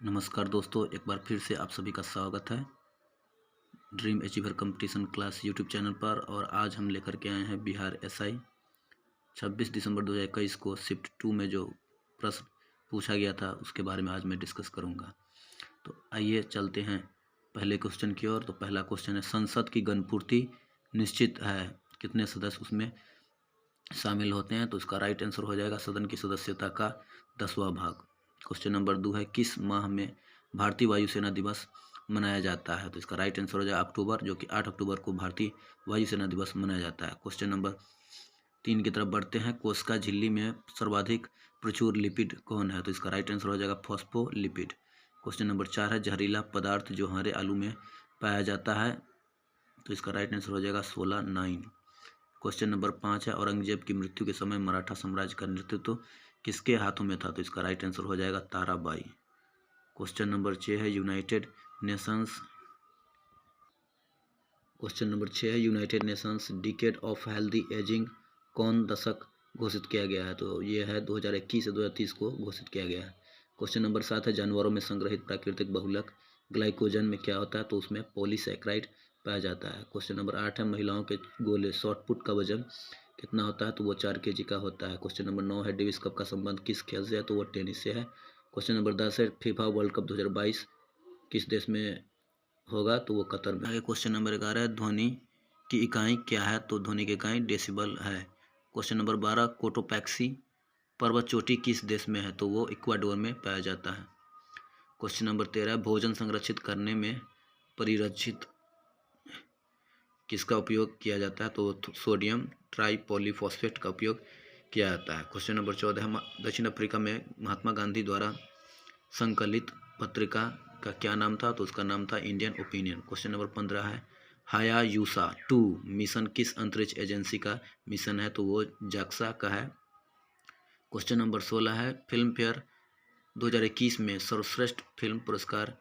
नमस्कार दोस्तों, एक बार फिर से आप सभी का स्वागत है dream achiever competition class YouTube channel पर। और आज हम लेकर के आए हैं बिहार एसआई 26 दिसंबर 2021 को शिफ्ट 2 में जो प्रश्न पूछा गया था उसके बारे में आज मैं डिस्कस करूंगा। तो आइए चलते हैं पहले क्वेश्चन की ओर। तो पहला क्वेश्चन है, संसद की गणपूर्ति निश्चित है, कितने सदस्य उसमें शामिल होते हैं? तो इसका राइट आंसर हो जाएगा सदन की सदस्यता का 10वां भाग। क्वेश्चन नंबर 2 है, किस माह में भारतीय वायुसेना दिवस मनाया जाता है? तो इसका राइट आंसर हो जाएगा अक्टूबर, जो कि 8 अक्टूबर को भारतीय वायुसेना दिवस मनाया जाता है। क्वेश्चन नंबर 3 की तरफ बढ़ते हैं, कोशिका झिल्ली में सर्वाधिक प्रचुर लिपिड कौन है? तो इसका राइट आंसर हो जाएगा फॉस्फोलिपिड। क्वेश्चन नंबर 4 है, जहरीला पदार्थ जो हरे आलू में पाया जाता है? तो इसका राइट आंसर हो जाएगा 16(9). क्वेश्चन नंबर 5 है, औरंगजेब की मृत्यु के समय मराठा साम्राज्य का नेतृत्व किसके हाथों में था? तो इसका राइट आंसर हो जाएगा ताराबाई। क्वेश्चन नंबर 6 है, United Nations decade of healthy ageing कौन दशक घोषित किया गया है? तो ये है 2021 से 2030 को घोषित किया गया है। क्वेश्चन नंबर 7 है, जानवरों में संग्रहित प्राकृतिक बहुलक ग्लाइकोजन में क्या होता है? तो उसमें पॉलीसैकेराइड पाया जाता है। क्वेश्चन नंबर 8 है, महिलाओं के गोले शॉट पुट का वजन कितना होता है? तो वो 4 kg का होता है। क्वेश्चन नंबर 9 है, डेविस कप का संबंध किस खेल से है? तो वो टेनिस से है। क्वेश्चन नंबर 10 है, फीफा वर्ल्ड कप 2022 किस देश में होगा? तो वो कतर में। आगे क्वेश्चन नंबर 11 है, ध्वनि की इकाई क्या है? तो ध्वनि की इकाई डेसिबल है। क्वेश्चन नंबर 12, कोटोपैक्सी पर्वत चोटी किस देश में है? तो वो इक्वाडोर में पाया जाता है। क्वेश्चन नंबर 13, भोजन संरक्षित करने में परिरक्षित किसका उपयोग किया जाता है? तो सोडियम ट्राइपॉलीफॉस्फेट का उपयोग किया जाता है। क्वेश्चन नंबर 14, दक्षिण अफ्रीका में महात्मा गांधी द्वारा संकलित पत्रिका का क्या नाम था? तो उसका नाम था इंडियन ओपिनियन। क्वेश्चन नंबर 15 है, हायाबुसा 2 मिशन किस अंतरिक्ष एजेंसी का मिशन है? तो वो जाक्सा का है। क्वेश्चन नंबर 16 है, फिल्म फेयर 2021 में सर्वश्रेष्ठ फिल्म पुरस्कार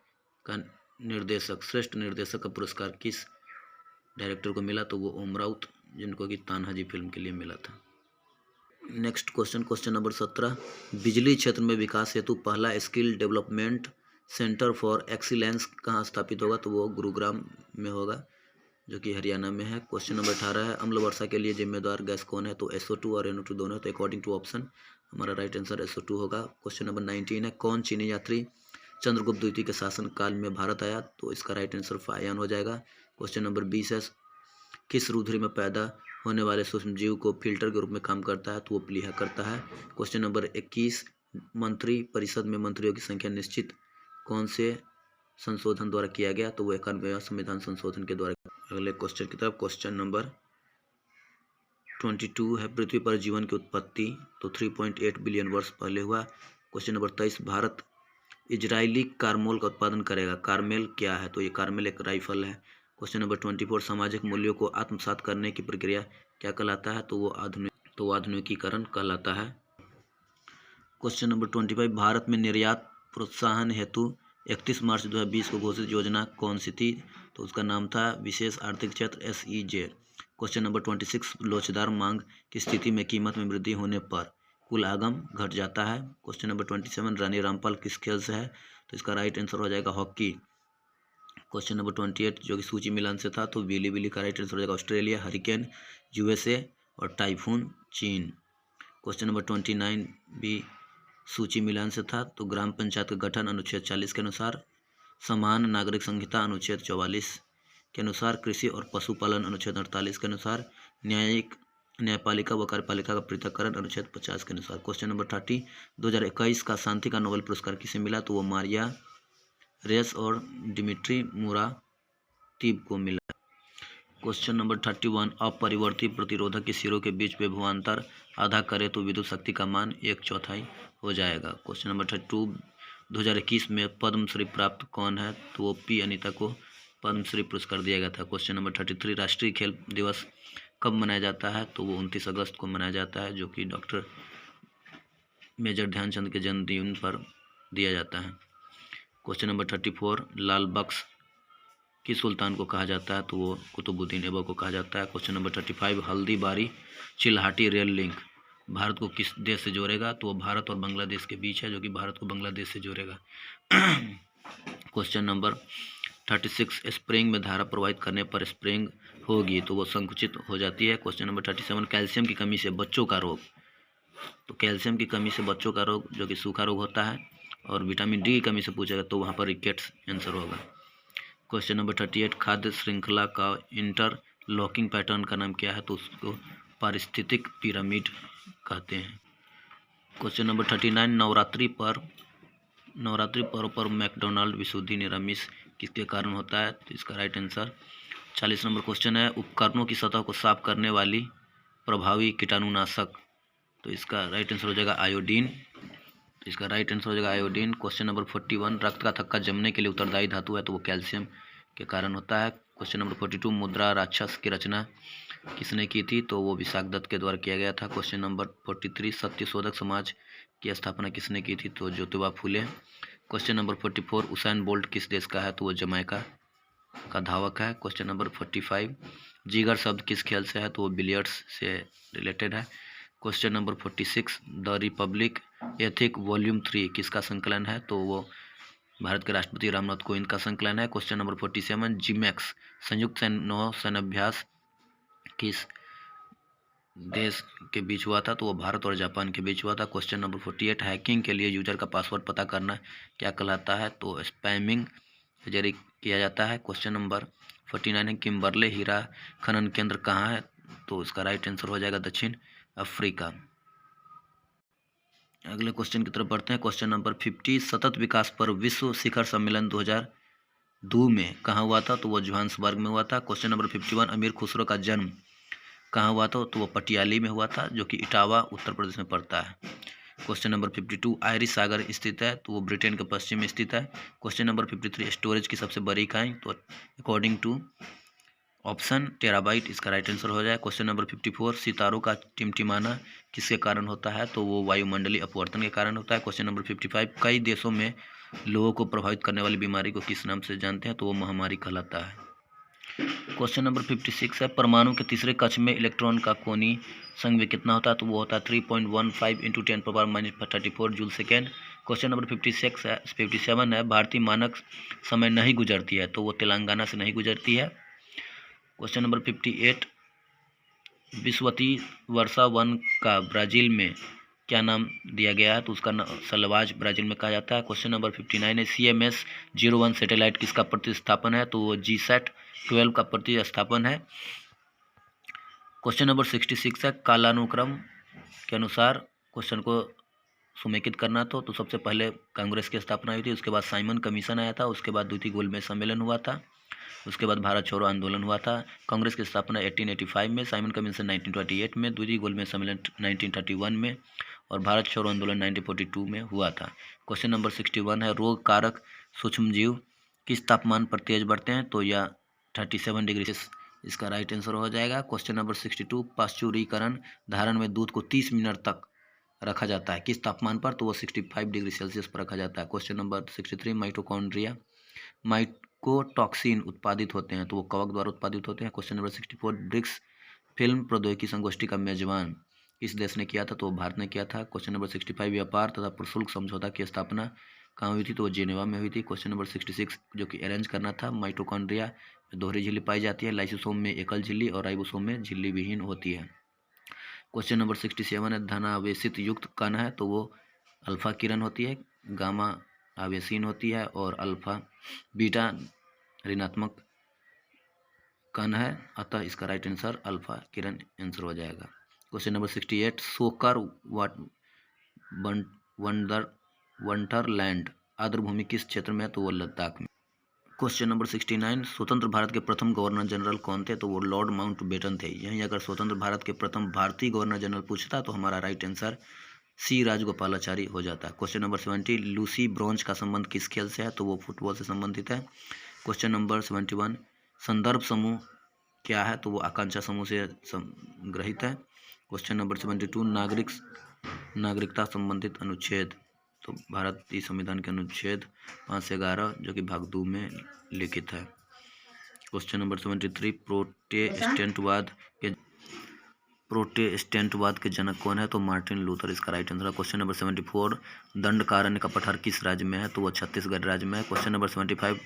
का श्रेष्ठ निर्देशक का पुरस्कार किस डायरेक्टर को मिला? तो वो ओम राउत, जिनको कि तान्हाजी फिल्म के लिए मिला था। नेक्स्ट क्वेश्चन नंबर 17, बिजली क्षेत्र में विकास हेतु पहला skill development centre for excellence कहाँ स्थापित होगा? तो वो गुरुग्राम में होगा, जो कि हरियाणा में है। क्वेश्चन नंबर 18 है, अम्ल वर्षा के लिए जिम्मेदार गैस कौन है? तो SO2 और NO2 दोनों है। तो अकॉर्डिंग टू ऑप्शन हमारा राइट आंसर SO2 होगा। क्वेश्चन नंबर 19 है, कौन चीनी यात्री चंद्रगुप्त द्वितीय के शासन काल में भारत आया? तो इसका राइट आंसर फायान हो जाएगा। क्वेश्चन नंबर 20 है, किस रुधिर में पैदा होने वाले सूक्ष्म जीव को फिल्टर के रूप में काम करता है? तो वो प्लीहा करता है। क्वेश्चन नंबर 21, मंत्री परिषद में मंत्रियों की संख्या निश्चित कौन से संशोधन द्वारा किया गया? तो वो 91वां संविधान संशोधन के द्वारा। अगले क्वेश्चन की तरफ, क्वेश्चन नंबर 22 है, पृथ्वी पर जीवन की उत्पत्ति तो 3.8 बिलियन वर्ष पहले हुआ। Question number 23, Bharat Israeli Carmel का उत्पादन करेगा। कारमेल क्या है? तो ये कारमेल एक राइफल है। क्वेश्चन नंबर 24, सामाजिक मूल्यों को आत्मसात करने की प्रक्रिया क्या कहलाता है? तो वो आधुनिकीकरण कहलाता है। क्वेश्चन नंबर 25, भारत में निर्यात प्रोत्साहन हेतु 31 मार्च 2020 को घोषित योजना कौन सी थी? तो उसका नाम था विशेष आर्थिक क्षेत्र SEZ। क्वेश्चन नंबर 26, लोचदार मांग की स्थिति में कीमत में वृद्धि होने पर कुल आगम घट जाता है। क्वेश्चन नंबर 27, रानी रामपाल किस खेल से है? तो इसका राइट आंसर हो जाएगा हॉकी। क्वेश्चन नंबर 28, जो कि सूची मिलान से था, तो बिली का राइट आंसर हो जाएगा ऑस्ट्रेलिया, हरिकेन USA और टाइफून चीन। क्वेश्चन नंबर 29 भी सूची मिलान से था, तो ग्राम पंचायत का गठन अनुच्छेद 40 के अनुसार, समान नागरिक संहिता अनुच्छेद 44 के अनुसार, कृषि और पशुपालन अनुच्छेद 48 के अनुसार, न्यायपालिका व कार्यपालिका का पृथक्करण अनुच्छेद 50 के अनुसार। क्वेश्चन नंबर 30, 2021 का शांति का नोबेल पुरस्कार किसे मिला? तो वो मारिया रेस और डिमिट्री मुरातीब को मिला। क्वेश्चन नंबर 31, अपरिवर्ती प्रतिरोधक के सिरों के बीच विभवांतर आधा करे तो विद्युत शक्ति का मान 1/4 हो जाएगा। क्वेश्चन नंबर 32, 2021 में पद्मश्री प्राप्त कौन है? तो वो P अनीता को पद्मश्री पुरस्कार दिया गया था। क्वेश्चन नंबर 33, राष्ट्रीय खेल दिवस कब मनाया जाता है? तो वो 29 अगस्त को मनाया जाता है, जो कि डॉक्टर मेजर ध्यानचंद के जन्मदिन पर दिया जाता है। क्वेश्चन नंबर 34, लाल बख्श किस सुल्तान को कहा जाता है? तो वो कुतुबुद्दीन ऐबक को कहा जाता है। Question number 35, Haldibari Chilahati rail link Bharat को किस देश से जोड़ेगा, तो वो भारत और बांग्लादेश के बीच है, जो कि भारत को बांग्लादेश से जोड़ेगा। क्वेश्चन नंबर 36, स्प्रिंग में धारा प्रवाहित करने पर स्प्रिंग होगी तो वो संकुचित हो जाती है। क्वेश्चन नंबर 37, कैल्शियम की कमी से बच्चों का रोग, तो कैल्शियम की कमी से बच्चों का रोग जो कि सूखा रोग होता है, और विटामिन डी की कमी से पूछेगा तो वहाँ पर रिकेट्स आंसर होगा। क्वेश्चन नंबर 38, खाद्य श्रृंखला का इंटरलॉकिंग पैटर्न का नाम क्या है, तो उसको पारिस्थितिक पिरामिड कहते हैं। क्वेश्चन नंबर 39, नवरात्रि पर्व पर मैकडोनाल्ड विशुद्धि निरामिष किसके कारण होता है, तो इसका राइट आंसर। 40 नंबर क्वेश्चन है, उपकरणों की सतह को साफ करने वाली प्रभावी कीटाणुनाशक, तो इसका राइट आंसर हो जाएगा आयोडीन। तो इसका राइट आंसर हो जाएगा आयोडीन। क्वेश्चन नंबर 41, रक्त का थक्का जमने के लिए उत्तरदायी धातु है, तो वो कैल्शियम के कारण होता है। क्वेश्चन नंबर 42, मुद्रा राक्षस की रचना किसने की थी, तो वो विशाखदत्त के द्वारा किया गया था। क्वेश्चन नंबर 43, सत्यशोधक समाज की स्थापना किसने की थी, तो Jyotiba Phule. Question number 44, उसाइन bolt किस देश का है, तो वो जमैका का धावक है। क्वेश्चन नंबर 45, जिगर शब्द किस खेल से है, तो वो बिलियर्ड्स से रिलेटेड है। Question number 46, the Republic ethic volume 3 किसका संकलन है, तो वो भारत के राष्ट्रपति रामनाथ कोविंद का संकलन है। क्वेश्चन नंबर 47, जिमैक्स संयुक्त नौ सैन्याभ्यास किस देश के बीच हुआ था, तो वो भारत और जापान के बीच हुआ था। क्वेश्चन नंबर 48, हैकिंग के लिए यूजर का पासवर्ड पता करना क्या कहलाता है, तो स्पैमिंग जारी किया जाता है। क्वेश्चन नंबर 49 है, किम्बरले हीरा खनन केंद्र कहाँ है, तो इसका राइट आंसर हो जाएगा दक्षिण अफ्रीका। अगले क्वेश्चन की तरफ बढ़ते हैं। क्वेश्चन नंबर 50, सतत विकास पर विश्व शिखर सम्मेलन 2002 में कहाँ हुआ था, तो वो जोहान्सबर्ग में हुआ था। क्वेश्चन नंबर 51, अमीर खुसरो का जन्म कहाँ हुआ था, तो वो पटियाली में हुआ था, जो कि इटावा उत्तर प्रदेश में पड़ता है। क्वेश्चन नंबर 52, आयरिश सागर स्थित है, तो वो ब्रिटेन के पश्चिम में स्थित है। क्वेश्चन नंबर 53, स्टोरेज की सबसे बड़ी इकाई, तो अकॉर्डिंग टू ऑप्शन टेराबाइट इसका राइट आंसर हो जाए। क्वेश्चन नंबर 54, सितारों का टिमटिमाना किसके कारण होता है, तो वो वायुमंडलीय अपवर्तन के कारण होता है। क्वेश्चन नंबर 55, कई देशों में लोगों को प्रभावित करने वाली बीमारी को किस नाम से जानते हैं, तो वो महामारी कहलाता है। क्वेश्चन नंबर 56 है, परमाणु के तीसरे कक्ष में इलेक्ट्रॉन का कोणीय संवेग कितना होता है, तो वो होता है 3.15 × 10⁻34 जूल सेकेंड। क्वेश्चन नंबर 57 है, भारतीय मानक समय नहीं गुजरती है, तो वो तेलंगाना से नहीं गुजरती है। क्वेश्चन नंबर 58, विश्ववती वर्षा वन का ब्राज़ील में क्या नाम दिया गया है, तो उसका सलवाज ब्राज़ील में कहा जाता है। क्वेश्चन नंबर 59 है, CMS-01 सैटेलाइट किसका प्रतिस्थापन है, तो वो GSAT-12 का प्रतिस्थापन है। क्वेश्चन नंबर 66 है, कालानुक्रम के अनुसार क्वेश्चन को समेकित करना तो सबसे पहले कांग्रेस की स्थापना हुई थी, उसके बाद साइमन कमीशन आया था, उसके बाद द्वितीय गोलमेज सम्मेलन हुआ था, उसके बाद भारत छोड़ो आंदोलन हुआ था। कांग्रेस की स्थापना 1885 में, साइमन कमीशन 1928 में, द्वितीय गोलमेज सम्मेलन 1931 में, और भारत छोड़ो आंदोलन 1942 में हुआ था। क्वेश्चन नंबर 61 है, रोग कारक सूक्ष्मजीव किस तापमान पर तेज बढ़ते हैं, तो यह 37 डिग्री सेल्सियस इसका राइट आंसर हो जाएगा। क्वेश्चन नंबर 62, पाश्चुरीकरण धारण में दूध को 30 मिनट तक रखा जाता है किस तापमान पर, तो वो 65 डिग्री सेल्सियस पर रखा जाता है। क्वेश्चन नंबर 63, माइटोकॉन्ड्रिया माइकोटॉक्सिन उत्पादित होते हैं, तो वो कवक द्वारा उत्पादित होते हैं। क्वेश्चन नंबर 64, ब्रिक्स फिल्म प्रौद्योगिकी संगोष्ठी का मेजबान किस देश ने किया था, तो भारत ने किया था। क्वेश्चन नंबर 65, व्यापार तथा प्रशुल्क समझौता की स्थापना कहाँ हुई थी, तो वो जेनेवा में हुई थी। क्वेश्चन नंबर 66, जो कि अरेंज करना था, माइटोकॉन्ड्रिया में दोहरी झिल्ली पाई जाती है, लाइसोसोम में एकल झिल्ली और राइबोसोम में झिल्ली विहीन होती है। क्वेश्चन नंबर 67 है, धनावेशित युक्त कण है, तो वो अल्फा किरण होती है, गामा आवेशीन होती है, और अल्फा बीटा ऋणात्मक कण है, अतः इसका राइट आंसर अल्फा किरण आंसर हो जाएगा। क्वेश्चन नंबर 68, सोकर वंडरलैंड आर्द्रभूमि किस क्षेत्र में है, तो वो लद्दाख में। क्वेश्चन नंबर 69, स्वतंत्र भारत के प्रथम गवर्नर जनरल कौन थे, तो वो लॉर्ड माउंटबेटन थे। यहीं अगर स्वतंत्र भारत के प्रथम भारतीय गवर्नर जनरल पूछता तो हमारा राइट आंसर सी राजगोपालाचारी हो जाता है। क्वेश्चन नंबर 70, लूसी ब्रोंज का संबंध किस खेल से है, तो वो फुटबॉल से संबंधित है। क्वेश्चन नंबर 71, संदर्भ समूह क्या है, तो वो आकांक्षा समूह से ग्रहित है। क्वेश्चन नंबर 72, नागरिकता संबंधित अनुच्छेद, तो भारतीय संविधान के अनुच्छेद 5 से 11 जो कि भाग 2 में लिखित है। क्वेश्चन नंबर 73, प्रोटेस्टेंटवाद के प्रोटेस्टेंटवाद के जनक कौन है? तो मार्टिन लूथर इसका राइट आंसर है। क्वेश्चन नंबर 74, दंडकारण्य का पठार किस राज्य में है? तो वो छत्तीसगढ़ राज्य में है। क्वेश्चन नंबर 75,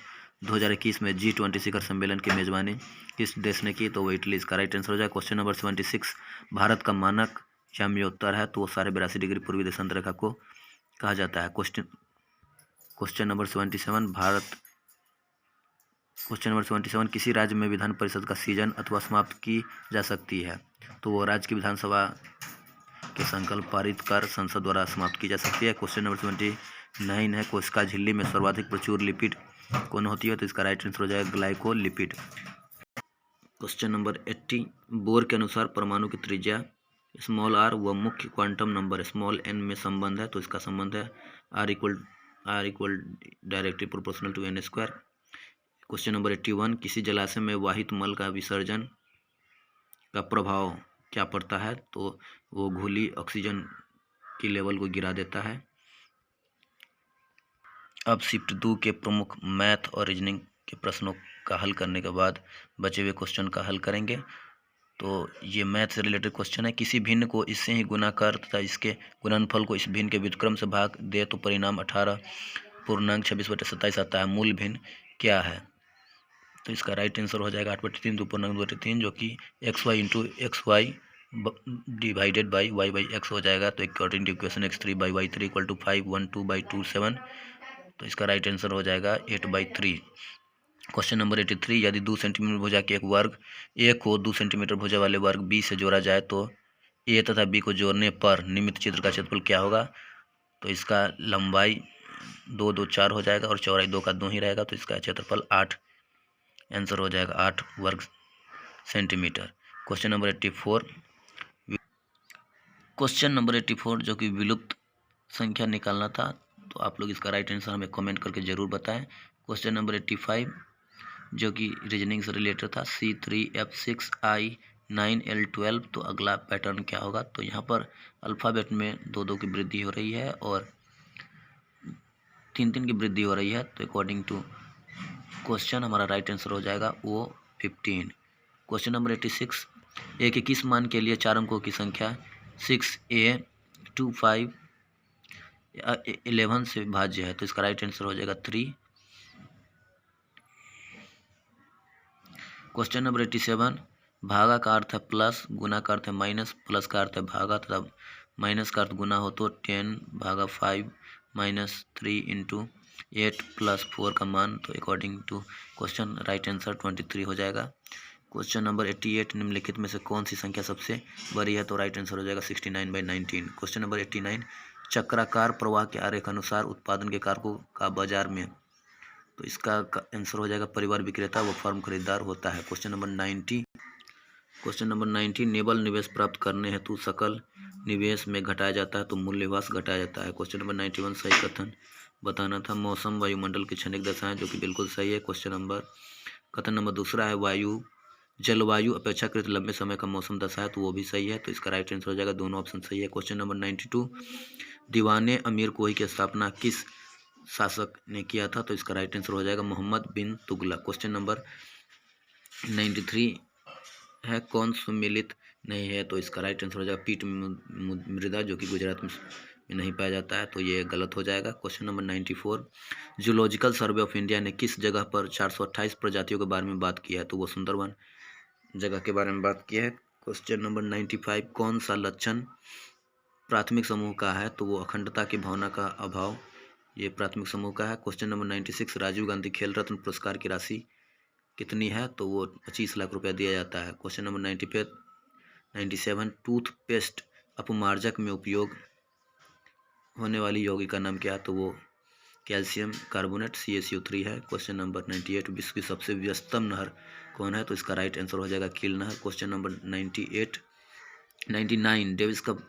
2021 में G20 शिखर सम्मेलन की मेजबानी किस देश ने की? तो वो इटली इसका राइट आंसर हो जाएगा। क्वेश्चन नंबर 76, भारत का मानक याम्योत्तर है? तो वो 82.5 डिग्री पूर्वी देशांत रेखा को कहा जाता है। क्वेश्चन नंबर 77, क्वेश्चन नंबर 77, किसी राज्य में विधान परिषद का सीजन अथवा समाप्त की जा सकती है? तो वो राज्य की विधानसभा के संकल्प पारित कर संसद द्वारा समाप्त की जा सकती है। क्वेश्चन नंबर 79 है, कोशिका झिल्ली में सर्वाधिक प्रचुर लिपिड कौन होती है? तो इसका राइट आंसर हो जाएगा ग्लाइकोलिपिड। क्वेश्चन नंबर 80, बोर के अनुसार परमाणु की त्रिज्या r व मुख्य क्वांटम नंबर n में संबंध है? तो इसका संबंध है r equal directly proportional to n²। Question number 81, किसी जलाशय में वाहित मल का विसर्जन का प्रभाव क्या पड़ता है? तो वो घुली ऑक्सीजन की लेवल को गिरा देता है। अब शिफ्ट 2 के प्रमुख मैथ और रीजनिंग के प्रश्नों का हल करने के बाद बचे हुए क्वेश्चन का हल करेंगे। तो ये मैथ से रिलेटेड क्वेश्चन है। किसी भिन्न को इससे ही गुना कर तथा इसके गुणनफल को इस भिन्न के व्युत्क्रम से भाग दे तो परिणाम 18.26/27 आता है। मूल भिन्न क्या है? तो इसका राइट आंसर हो जाएगा 8/3 2/3, जो कि xy into xy divided by y/x हो जाएगा। तो according to equation x3/y3 equal to 512/27। तो इसका राइट आंसर हो जाएगा 8/3। क्वेश्चन नंबर 83, यदि 2 सेंटीमीटर भुजा के एक वर्ग ए को 2 सेंटीमीटर भुजा वाले वर्ग बी से जोड़ा जाए तो ए तथा बी को जोड़ने पर निम्नलिखित चित्र का क्षेत्रफल क्या होगा? तो इसका लंबाई 2 2 4 हो जाएगा और चौड़ाई 2 का 2 ही रहेगा। तो इसका क्षेत्रफल 8 आंसर हो जाएगा 8 वर्ग सेंटीमीटर। क्वेश्चन नंबर 84 जो कि विलुप्त संख्या निकालना था, तो आप लोग इसका राइट आंसर हमें कमेंट करके ज़रूर बताएं। क्वेश्चन नंबर 85 जो कि रीजनिंग से रिलेटेड था, C3F6I9L12, तो अगला पैटर्न क्या होगा? तो यहाँ पर अल्फ़ाबेट में 2 की वृद्धि हो रही है और 3 की वृद्धि हो रही है। तो अकॉर्डिंग टू क्वेश्चन हमारा राइट आंसर हो जाएगा वो 15। क्वेश्चन नंबर 86, ए के किस मान के लिए 4 अंकों की संख्या 6a2511 से भाज्य है? तो इसका राइट आंसर हो जाएगा 3। क्वेश्चन नंबर 87, भागा का अर्थ है प्लस, गुना का अर्थ है माइनस, प्लस का अर्थ है भागा तथा माइनस का अर्थ गुना हो तो 10/5 - 3 × 8 + 4 का मान। तो according to question right answer 23 हो जाएगा। क्वेश्चन नंबर 88, निम्नलिखित में से कौन सी संख्या सबसे बड़ी है? तो राइट आंसर हो जाएगा 69/19। क्वेश्चन नंबर 89, चक्राकार प्रवाह के आरेख अनुसार उत्पादन के कारकों का बाजार में, तो इसका आंसर हो जाएगा परिवार विक्रेता व फर्म खरीदार होता है। क्वेश्चन नंबर 90, नेबल निवेश प्राप्त करने हेतु सकल निवेश में घटाया जाता है तो मूल्यह्रास घटाया जाता है। क्वेश्चन नंबर 91, सही कथन बताना था। मौसम वायुमंडल की क्षणिक दशाएं, जो कि बिल्कुल सही है। कथन नंबर दूसरा है जलवायु अपेक्षाकृत लंबे समय का मौसम दशा है, तो वो भी सही है। तो इसका राइट आंसर हो जाएगा, दोनों ऑप्शन सही है। क्वेश्चन नंबर 92, दीवाने अमीर कोही की स्थापना किस शासक ने किया था? तो इसका राइट आंसर हो जाएगा मोहम्मद बिन तुगलक। क्वेश्चन नंबर 93 है, कौन सुमिलित नहीं है? तो इसका राइट आंसर हो जाएगा पीट मृदा, जो कि गुजरात में नहीं पाया जाता है, तो ये गलत हो जाएगा। Question number 94, zoological survey of India ने किस जगह पर 428 प्रजातियों के बारे में बात किया है? तो वो सुंदरवन जगह के बारे में बात किया है। क्वेश्चन नंबर 95, कौन सा लक्षण प्राथमिक समूह का है? तो वो अखंडता की भावना का अभाव, ये प्राथमिक समूह का है। क्वेश्चन नंबर 96, राजीव गांधी खेल रत्न पुरस्कार की राशि कितनी है? तो वो 25 लाख रुपया दिया जाता है। क्वेश्चन नंबर 97, टूथपेस्ट अपमार्जक में उपयोग होने वाली यौगिक का नाम क्या है? तो वो कैल्शियम कार्बोनेट CaCO3 है। क्वेश्चन नंबर 98, विश्व की सबसे व्यस्तम नहर कौन है? तो इसका राइट आंसर हो जाएगा कील नहर। क्वेश्चन नंबर 99, डेविस कप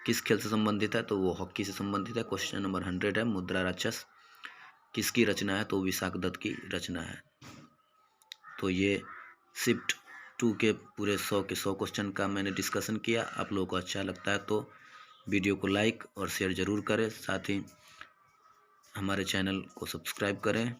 किस खेल से संबंधित है? तो वो हॉकी से संबंधित है। क्वेश्चन नंबर 100 है, मुद्रा राक्षस किसकी रचना है? तो विशाख दत्त की रचना है। तो ये शिफ्ट 2 के पूरे 100 के 100 क्वेश्चन का मैंने डिस्कशन किया। आप लोगों को अच्छा लगता है तो वीडियो को लाइक और शेयर ज़रूर करें, साथ ही हमारे चैनल को सब्सक्राइब करें।